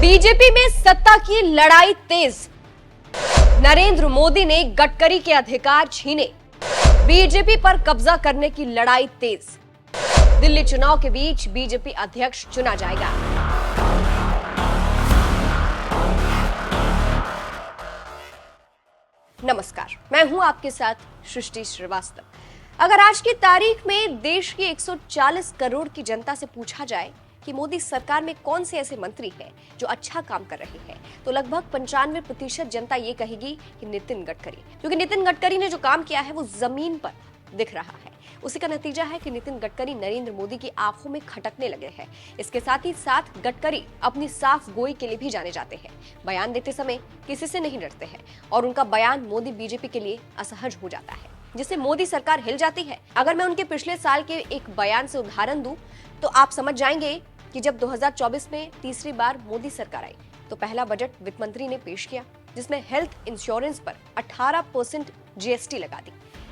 BJP में सत्ता की लड़ाई तेज। नरेंद्र मोदी ने गडकरी के अधिकार छीने, बीजेपी पर कब्जा करने की लड़ाई तेज। दिल्ली चुनाव के बीच बीजेपी अध्यक्ष चुना जाएगा। नमस्कार, मैं हूं आपके साथ सृष्टि श्रीवास्तव। अगर आज की तारीख में देश की 140 करोड़ की जनता से पूछा जाए कि मोदी सरकार में कौन से ऐसे मंत्री हैं जो अच्छा काम कर रहे हैं, तो लगभग 95% जनता ये कहेगी कि नितिन गडकरी। क्योंकि नितिन गडकरी ने जो काम किया है वो जमीन पर दिख रहा है। उसी का नतीजा है कि नितिन गडकरी नरेंद्र मोदी की आंखों में खटकने लगे हैं। इसके साथ ही साथ गडकरी अपनी साफ गोई के लिए भी जाने जाते हैं। बयान देते समय किसी से नहीं डरते हैं और उनका बयान मोदी बीजेपी के लिए असहज हो जाता है, जिससे मोदी सरकार हिल जाती है। अगर मैं उनके पिछले साल के एक बयान से उदाहरण दूं तो आप समझ जाएंगे कि जब 2024 में तीसरी बार मोदी सरकार आई तो पहला बजट वित्त मंत्री ने पेश किया, जिसमें हेल्थ इंश्योरेंस पर 18% जीएसटी लगा दी,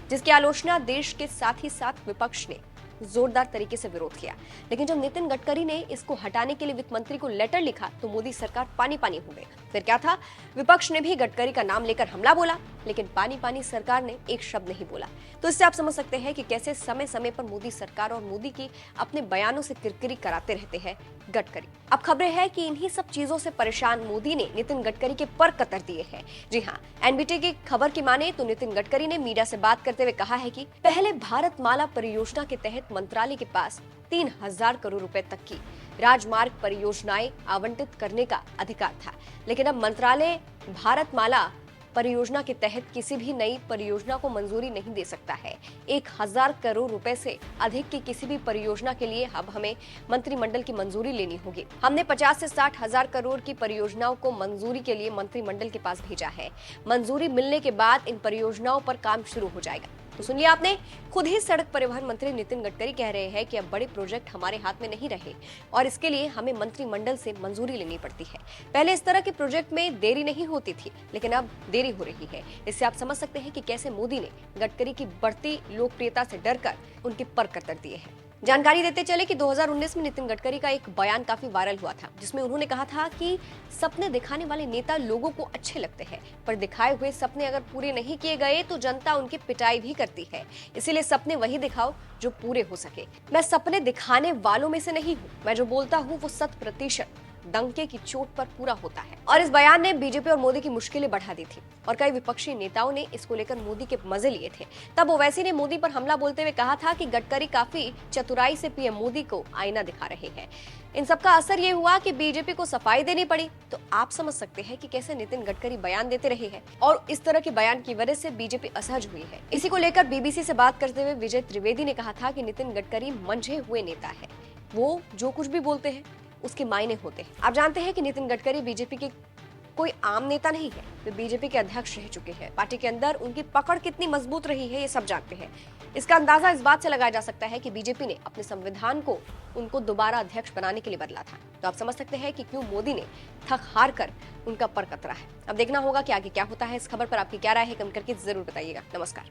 जिसकी आलोचना देश के साथ ही साथ विपक्ष ने जोरदार तरीके से विरोध किया। लेकिन जब नितिन गडकरी ने इसको हटाने के लिए वित्त मंत्री को लेटर लिखा तो मोदी सरकार पानी पानी हो गई। फिर क्या था, विपक्ष ने भी गडकरी का नाम लेकर हमला बोला, लेकिन पानी पानी सरकार ने एक शब्द नहीं बोला। तो इससे आप समझ सकते हैं कि कैसे समय समय पर मोदी सरकार और मोदी की अपने बयानों से किरकिरी कराते रहते हैं गडकरी। अब खबरें हैं कि इन्हीं सब चीजों से परेशान मोदी ने नितिन गडकरी के पर कतर दिए हैं। जी हाँ, एनबीटी की खबर की माने तो नितिन गडकरी ने मीडिया से बात करते हुए कहा है कि पहले भारत माला परियोजना के तहत मंत्रालय के पास 3000 करोड़ रुपए तक की राजमार्ग परियोजनाएं आवंटित करने का अधिकार था, लेकिन अब मंत्रालय भारत माला परियोजना के तहत किसी भी नई परियोजना को मंजूरी नहीं दे सकता है। 1000 करोड़ रुपए से अधिक की किसी भी परियोजना के लिए अब हमें मंत्रिमंडल की मंजूरी लेनी होगी। हमने 50 से 60 हजार करोड़ की परियोजनाओं को मंजूरी के लिए मंत्रिमंडल के पास भेजा है। मंजूरी मिलने के बाद इन परियोजनाओं पर काम शुरू हो जाएगा। तो सुनिए, आपने खुद ही सड़क परिवहन मंत्री नितिन गडकरी कह रहे हैं कि अब बड़े प्रोजेक्ट हमारे हाथ में नहीं रहे और इसके लिए हमें मंत्रिमंडल से मंजूरी लेनी पड़ती है। पहले इस तरह के प्रोजेक्ट में देरी नहीं होती थी, लेकिन अब देरी हो रही है। इससे आप समझ सकते हैं कि कैसे मोदी ने गडकरी की बढ़ती लोकप्रियता से डरकर उनके पर कतर दिए हैं। जानकारी देते चले कि 2019 में नितिन गडकरी का एक बयान काफी वायरल हुआ था, जिसमें उन्होंने कहा था कि सपने दिखाने वाले नेता लोगों को अच्छे लगते हैं, पर दिखाए हुए सपने अगर पूरे नहीं किए गए तो जनता उनकी पिटाई भी करती है। इसीलिए सपने वही दिखाओ जो पूरे हो सके। मैं सपने दिखाने वालों में से नहीं हूँ, मैं जो बोलता हूँ वो 100% डंके की चोट पर पूरा होता है। और इस बयान ने बीजेपी और मोदी की मुश्किलें बढ़ा दी थी और कई विपक्षी नेताओं ने इसको लेकर मोदी के मजे लिए थे। तब ओवैसी ने मोदी पर हमला बोलते हुए कहा था कि गडकरी काफी चतुराई से पीएम मोदी को आईना दिखा रहे हैं। इन सबका असर ये हुआ कि बीजेपी को सफाई देनी पड़ी। तो आप समझ सकते हैं कि कैसे नितिन गडकरी बयान देते रहे हैं और इस तरह के बयान की वजह से बीजेपी असहज हुई है। इसी को लेकर बीबीसी से बात करते हुए विजय त्रिवेदी ने कहा था कि नितिन गडकरी मंझे हुए नेता है, वो जो कुछ भी बोलते हैं उसके मायने होते हैं। आप जानते हैं कि नितिन गडकरी बीजेपी के कोई आम नेता नहीं है, वे बीजेपी के अध्यक्ष रह चुके हैं। पार्टी के अंदर उनकी पकड़ कितनी मजबूत रही है ये सब जानते हैं। इसका अंदाजा इस बात से लगाया जा सकता है कि बीजेपी ने अपने संविधान को उनको दोबारा अध्यक्ष बनाने के लिए बदला था। तो आप समझ सकते हैं कि क्यों मोदी ने थक हार कर उनका पर कतरा है। अब देखना होगा कि आगे क्या होता है। इस खबर पर आपकी क्या राय है, कमेंट करके जरूर बताइएगा। नमस्कार।